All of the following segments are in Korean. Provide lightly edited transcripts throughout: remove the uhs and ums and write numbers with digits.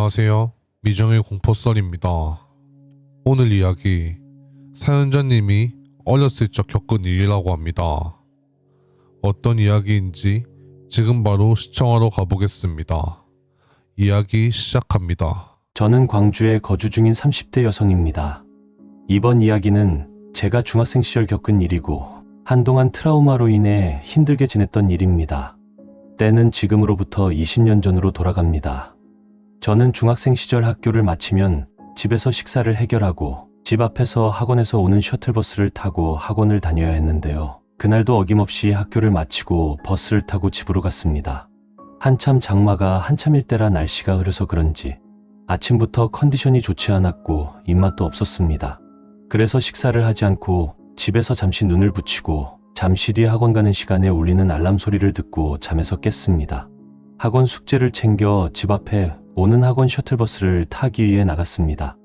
안녕하세요. 미정의 공포썰입니다. 오늘 이야기, 사연자님이 어렸을 적 겪은 일이라고 합니다. 어떤 이야기인지 지금 바로 시청하러 가보겠습니다. 이야기 시작합니다. 저는 광주에 거주 중인 30대 여성입니다. 이번 이야기는 제가 중학생 시절 겪은 일이고 한동안 트라우마로 인해 힘들게 지냈던 일입니다. 때는 지금으로부터 20년 전으로 돌아갑니다. 저는 중학생 시절 학교를 마치면 집에서 식사를 해결하고 집 앞에서 학원에서 오는 셔틀버스를 타고 학원을 다녀야 했는데요. 그날도 어김없이 학교를 마치고 버스를 타고 집으로 갔습니다. 한참 장마가 한참일 때라 날씨가 흐려서 그런지 아침부터 컨디션이 좋지 않았고 입맛도 없었습니다. 그래서 식사를 하지 않고 집에서 잠시 눈을 붙이고 잠시 뒤 학원 가는 시간에 울리는 알람 소리를 듣고 잠에서 깼습니다. 학원 숙제를 챙겨 집 앞에 오는 학원 셔틀버스를 타기 위해 나갔습니다.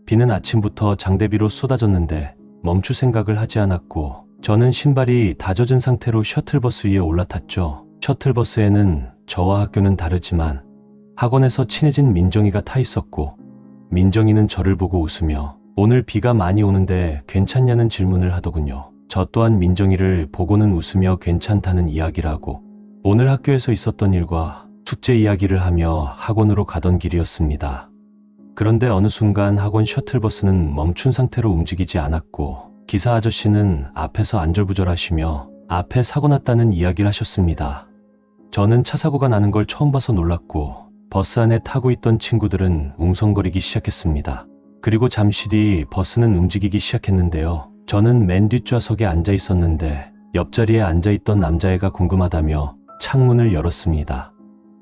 비는 아침부터 장대비로 쏟아졌는데 멈출 생각을 하지 않았고 저는 신발이 다 젖은 상태로 셔틀버스 위에 올라탔죠. 셔틀버스에는 저와 학교는 다르지만 학원에서 친해진 민정이가 타 있었고 민정이는 저를 보고 웃으며 오늘 비가 많이 오는데 괜찮냐는 질문을 하더군요. 저 또한 민정이를 보고는 웃으며 괜찮다는 이야기를 하고 오늘 학교에서 있었던 일과 숙제 이야기를 하며 학원으로 가던 길이었습니다. 그런데 어느 순간 학원 셔틀버스는 멈춘 상태로 움직이지 않았고 기사 아저씨는 앞에서 안절부절하시며 앞에 사고 났다는 이야기를 하셨습니다. 저는 차 사고가 나는 걸 처음 봐서 놀랐고 버스 안에 타고 있던 친구들은 웅성거리기 시작했습니다. 그리고 잠시 뒤 버스는 움직이기 시작했는데요. 저는 맨 뒷좌석에 앉아 있었는데 옆자리에 앉아있던 남자애가 궁금하다며 창문을 열었습니다.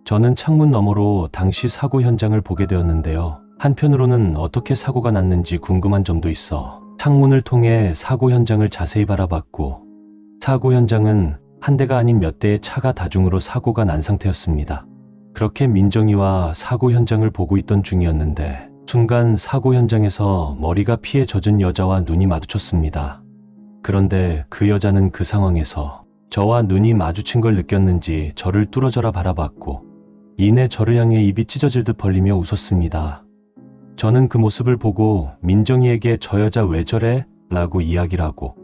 저는 창문 너머로 당시 사고 현장을 보게 되었는데요. 한편으로는 어떻게 사고가 났는지 궁금한 점도 있어 창문을 통해 사고 현장을 자세히 바라봤고 사고 현장은 한 대가 아닌 몇 대의 차가 다중으로 사고가 난 상태였습니다. 그렇게 민정이와 사고 현장을 보고 있던 중이었는데 순간 사고 현장에서 머리가 피에 젖은 여자와 눈이 마주쳤습니다. 그런데 그 여자는 그 상황에서 저와 눈이 마주친 걸 느꼈는지 저를 뚫어져라 바라봤고 이내 저를 향해 입이 찢어질 듯 벌리며 웃었습니다. 저는 그 모습을 보고 민정이에게 저 여자 왜 저래? 라고 이야기를 하고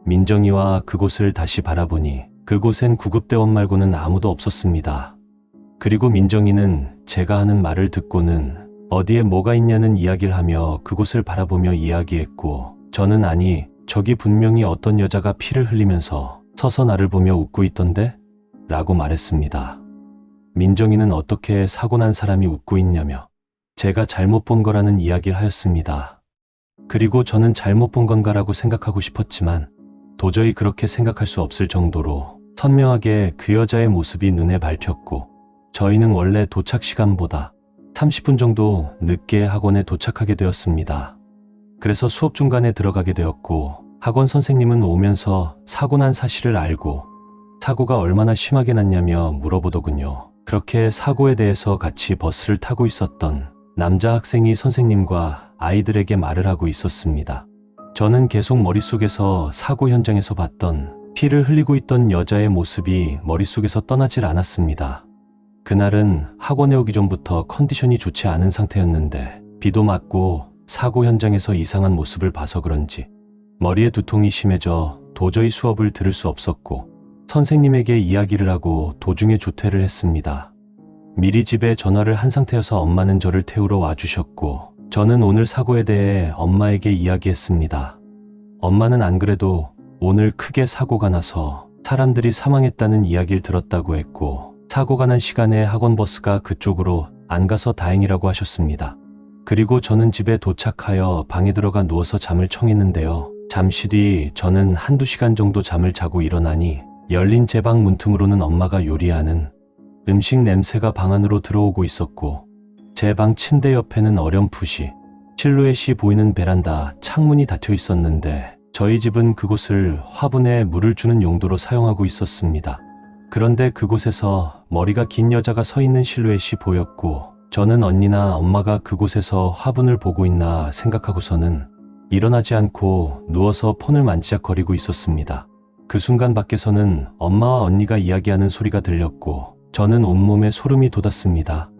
민정이와 그곳을 다시 바라보니 그곳엔 구급대원 말고는 아무도 없었습니다. 그리고 민정이는 제가 하는 말을 듣고는 어디에 뭐가 있냐는 이야기를 하며 그곳을 바라보며 이야기했고 저는 아니 저기 분명히 어떤 여자가 피를 흘리면서 서서 나를 보며 웃고 있던데? 라고 말했습니다. 민정이는 어떻게 사고 난 사람이 웃고 있냐며 제가 잘못 본 거라는 이야기를 하였습니다. 그리고 저는 잘못 본 건가라고 생각하고 싶었지만 도저히 그렇게 생각할 수 없을 정도로 선명하게 그 여자의 모습이 눈에 밝혔고 저희는 원래 도착 시간보다 30분 정도 늦게 학원에 도착하게 되었습니다. 그래서 수업 중간에 들어가게 되었고 학원 선생님은 오면서 사고 난 사실을 알고 사고가 얼마나 심하게 났냐며 물어보더군요. 그렇게 사고에 대해서 같이 버스를 타고 있었던 남자 학생이 선생님과 아이들에게 말을 하고 있었습니다. 저는 계속 머릿속에서 사고 현장에서 봤던 피를 흘리고 있던 여자의 모습이 머릿속에서 떠나질 않았습니다. 그날은 학원에 오기 전부터 컨디션이 좋지 않은 상태였는데 비도 맞고 사고 현장에서 이상한 모습을 봐서 그런지 머리에 두통이 심해져 도저히 수업을 들을 수 없었고 선생님에게 이야기를 하고 도중에 조퇴를 했습니다. 미리 집에 전화를 한 상태여서 엄마는 저를 태우러 와주셨고 저는 오늘 사고에 대해 엄마에게 이야기했습니다. 엄마는 안 그래도 오늘 크게 사고가 나서 사람들이 사망했다는 이야기를 들었다고 했고 사고가 난 시간에 학원 버스가 그쪽으로 안 가서 다행이라고 하셨습니다. 그리고 저는 집에 도착하여 방에 들어가 누워서 잠을 청했는데요. 잠시 뒤 저는 한두 시간 정도 잠을 자고 일어나니 열린 제 방 문틈으로는 엄마가 요리하는 음식 냄새가 방 안으로 들어오고 있었고 제 방 침대 옆에는 어렴풋이 실루엣이 보이는 베란다 창문이 닫혀 있었는데 저희 집은 그곳을 화분에 물을 주는 용도로 사용하고 있었습니다. 그런데 그곳에서 머리가 긴 여자가 서 있는 실루엣이 보였고 저는 언니나 엄마가 그곳에서 화분을 보고 있나 생각하고서는 일어나지 않고 누워서 폰을 만지작거리고 있었습니다. 그 순간 밖에서는 엄마와 언니가 이야기하는 소리가 들렸고 저는 온몸에 소름이 돋았습니다.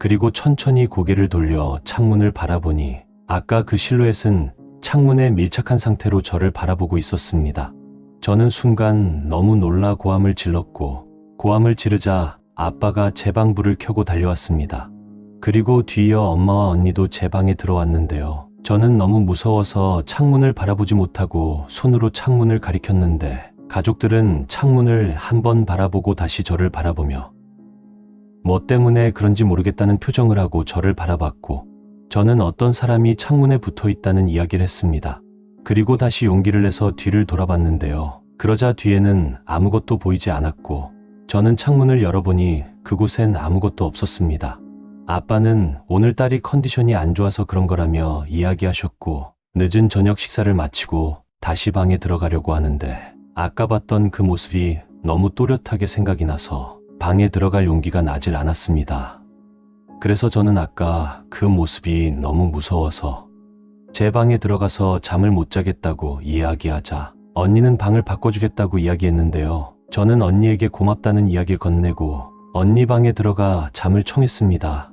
그리고 천천히 고개를 돌려 창문을 바라보니 아까 그 실루엣은 창문에 밀착한 상태로 저를 바라보고 있었습니다. 저는 순간 너무 놀라 고함을 질렀고 고함을 지르자 아빠가 제 방 불을 켜고 달려왔습니다. 그리고 뒤이어 엄마와 언니도 제 방에 들어왔는데요. 저는 너무 무서워서 창문을 바라보지 못하고 손으로 창문을 가리켰는데 가족들은 창문을 한 번 바라보고 다시 저를 바라보며 뭐 때문에 그런지 모르겠다는 표정을 하고 저를 바라봤고 저는 어떤 사람이 창문에 붙어 있다는 이야기를 했습니다. 그리고 다시 용기를 내서 뒤를 돌아봤는데요. 그러자 뒤에는 아무것도 보이지 않았고 저는 창문을 열어보니 그곳엔 아무것도 없었습니다. 아빠는 오늘 딸이 컨디션이 안 좋아서 그런 거라며 이야기하셨고 늦은 저녁 식사를 마치고 다시 방에 들어가려고 하는데 아까 봤던 그 모습이 너무 또렷하게 생각이 나서 방에 들어갈 용기가 나질 않았습니다. 그래서 저는 아까 그 모습이 너무 무서워서 제 방에 들어가서 잠을 못 자겠다고 이야기하자 언니는 방을 바꿔주겠다고 이야기했는데요. 저는 언니에게 고맙다는 이야기를 건네고 언니 방에 들어가 잠을 청했습니다.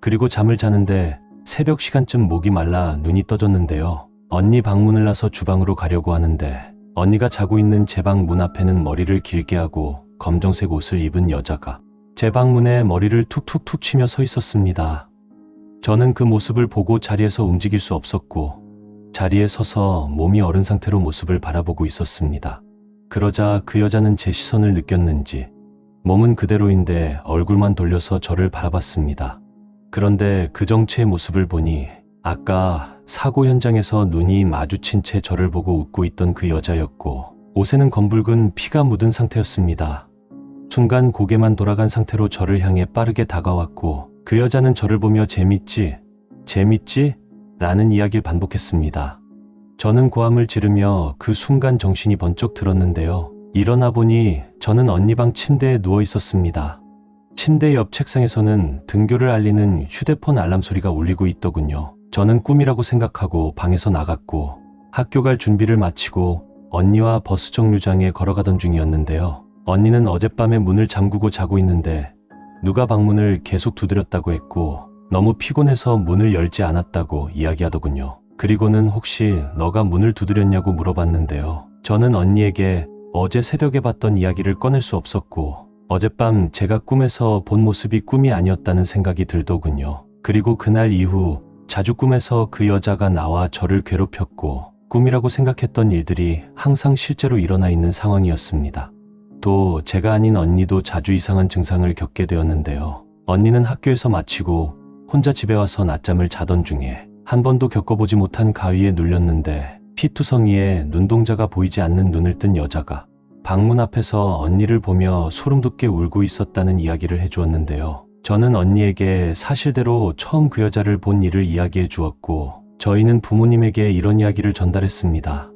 그리고 잠을 자는데 새벽 시간쯤 목이 말라 눈이 떠졌는데요. 언니 방문을 나서 주방으로 가려고 하는데 언니가 자고 있는 제 방 문 앞에는 머리를 길게 하고 검정색 옷을 입은 여자가 제 방문에 머리를 툭툭툭 치며 서 있었습니다. 저는 그 모습을 보고 자리에서 움직일 수 없었고 자리에 서서 몸이 얼은 상태로 모습을 바라보고 있었습니다. 그러자 그 여자는 제 시선을 느꼈는지 몸은 그대로인데 얼굴만 돌려서 저를 바라봤습니다. 그런데 그 정체의 모습을 보니 아까 사고 현장에서 눈이 마주친 채 저를 보고 웃고 있던 그 여자였고 옷에는 검붉은 피가 묻은 상태였습니다. 순간 고개만 돌아간 상태로 저를 향해 빠르게 다가왔고 그 여자는 저를 보며 재밌지? 재밌지? 라는 이야기를 반복했습니다. 저는 고함을 지르며 그 순간 정신이 번쩍 들었는데요. 일어나 보니 저는 언니 방 침대에 누워 있었습니다. 침대 옆 책상에서는 등교를 알리는 휴대폰 알람 소리가 울리고 있더군요. 저는 꿈이라고 생각하고 방에서 나갔고 학교 갈 준비를 마치고 언니와 버스 정류장에 걸어가던 중이었는데요. 언니는 어젯밤에 문을 잠그고 자고 있는데 누가 방문을 계속 두드렸다고 했고 너무 피곤해서 문을 열지 않았다고 이야기하더군요. 그리고는 혹시 너가 문을 두드렸냐고 물어봤는데요. 저는 언니에게 어제 새벽에 봤던 이야기를 꺼낼 수 없었고 어젯밤 제가 꿈에서 본 모습이 꿈이 아니었다는 생각이 들더군요. 그리고 그날 이후 자주 꿈에서 그 여자가 나와 저를 괴롭혔고 꿈이라고 생각했던 일들이 항상 실제로 일어나 있는 상황이었습니다. 또 제가 아닌 언니도 자주 이상한 증상을 겪게 되었는데요. 언니는 학교에서 마치고 혼자 집에 와서 낮잠을 자던 중에 한 번도 겪어보지 못한 가위에 눌렸는데 피투성이에 눈동자가 보이지 않는 눈을 뜬 여자가 방문 앞에서 언니를 보며 소름 돋게 울고 있었다는 이야기를 해주었는데요. 저는 언니에게 사실대로 처음 그 여자를 본 일을 이야기해 주었고 저희는 부모님에게 이런 이야기를 전달했습니다.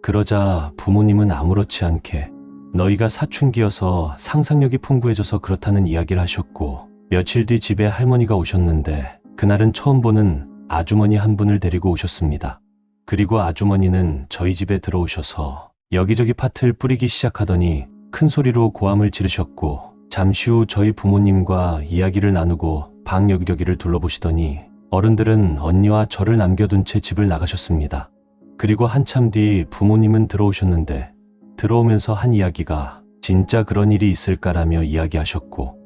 그러자 부모님은 아무렇지 않게 너희가 사춘기여서 상상력이 풍부해져서 그렇다는 이야기를 하셨고 며칠 뒤 집에 할머니가 오셨는데 그날은 처음 보는 아주머니 한 분을 데리고 오셨습니다. 그리고 아주머니는 저희 집에 들어오셔서 여기저기 팥을 뿌리기 시작하더니 큰 소리로 고함을 지르셨고 잠시 후 저희 부모님과 이야기를 나누고 방 여기저기를 둘러보시더니 어른들은 언니와 저를 남겨둔 채 집을 나가셨습니다. 그리고 한참 뒤 부모님은 들어오셨는데 들어오면서 한 이야기가 진짜 그런 일이 있을까라며 이야기하셨고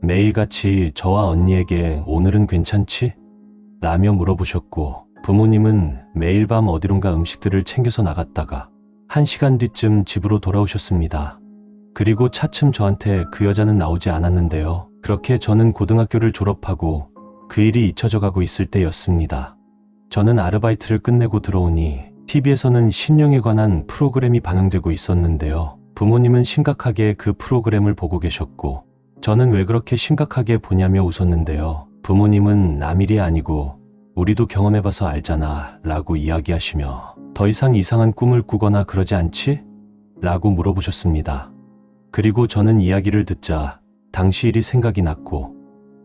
매일같이 저와 언니에게 오늘은 괜찮지? 라며 물어보셨고 부모님은 매일 밤 어디론가 음식들을 챙겨서 나갔다가 1시간 뒤쯤 집으로 돌아오셨습니다. 그리고 차츰 저한테 그 여자는 나오지 않았는데요. 그렇게 저는 고등학교를 졸업하고 그 일이 잊혀져 가고 있을 때였습니다. 저는 아르바이트를 끝내고 들어오니 TV에서는 신령에 관한 프로그램이 방영되고 있었는데요. 부모님은 심각하게 그 프로그램을 보고 계셨고 저는 왜 그렇게 심각하게 보냐며 웃었는데요. 부모님은 남일이 아니고 우리도 경험해봐서 알잖아 라고 이야기하시며 더 이상 이상한 꿈을 꾸거나 그러지 않지? 라고 물어보셨습니다. 그리고 저는 이야기를 듣자 당시 일이 생각이 났고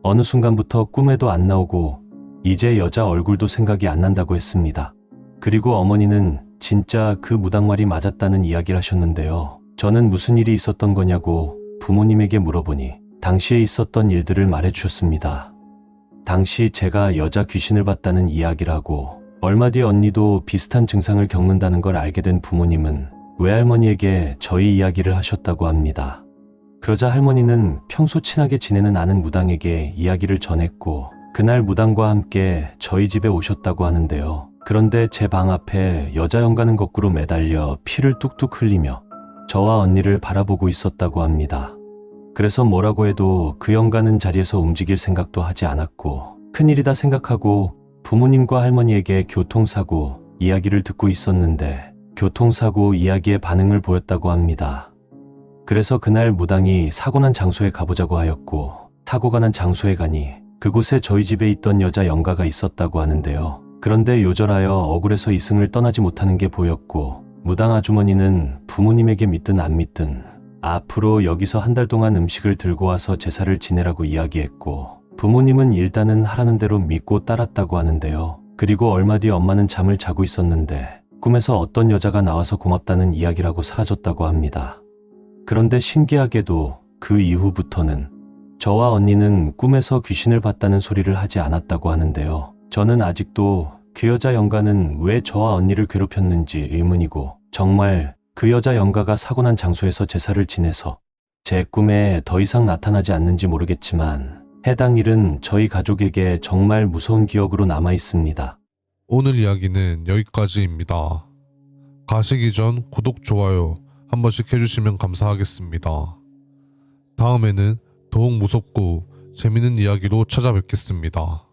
어느 순간부터 꿈에도 안 나오고 이제 여자 얼굴도 생각이 안 난다고 했습니다. 그리고 어머니는 진짜 그 무당말이 맞았다는 이야기를 하셨는데요. 저는 무슨 일이 있었던 거냐고 부모님에게 물어보니 당시에 있었던 일들을 말해주셨습니다. 당시 제가 여자 귀신을 봤다는 이야기라고, 얼마 뒤 언니도 비슷한 증상을 겪는다는 걸 알게 된 부모님은 외할머니에게 저희 이야기를 하셨다고 합니다. 그러자 할머니는 평소 친하게 지내는 아는 무당에게 이야기를 전했고, 그날 무당과 함께 저희 집에 오셨다고 하는데요. 그런데 제 방 앞에 여자 영가는 거꾸로 매달려 피를 뚝뚝 흘리며 저와 언니를 바라보고 있었다고 합니다. 그래서 뭐라고 해도 그 영가는 자리에서 움직일 생각도 하지 않았고, 큰일이다 생각하고 부모님과 할머니에게 교통사고 이야기를 듣고 있었는데, 교통사고 이야기에 반응을 보였다고 합니다. 그래서 그날 무당이 사고 난 장소에 가보자고 하였고, 사고가 난 장소에 가니 그곳에 저희 집에 있던 여자 영가가 있었다고 하는데요. 그런데 요절하여 억울해서 이승을 떠나지 못하는 게 보였고, 무당 아주머니는 부모님에게 믿든 안 믿든 앞으로 여기서 한 달 동안 음식을 들고 와서 제사를 지내라고 이야기했고, 부모님은 일단은 하라는 대로 믿고 따랐다고 하는데요. 그리고 얼마 뒤 엄마는 잠을 자고 있었는데 꿈에서 어떤 여자가 나와서 고맙다는 이야기라고 사라졌다고 합니다. 그런데 신기하게도 그 이후부터는 저와 언니는 꿈에서 귀신을 봤다는 소리를 하지 않았다고 하는데요. 저는 아직도 그 여자 영가는 왜 저와 언니를 괴롭혔는지 의문이고, 정말 그 여자 영가가 사고 난 장소에서 제사를 지내서 제 꿈에 더 이상 나타나지 않는지 모르겠지만, 해당 일은 저희 가족에게 정말 무서운 기억으로 남아 있습니다. 오늘 이야기는 여기까지입니다. 가시기 전 구독, 좋아요 한 번씩 해주시면 감사하겠습니다. 다음에는 더욱 무섭고 재밌는 이야기로 찾아뵙겠습니다.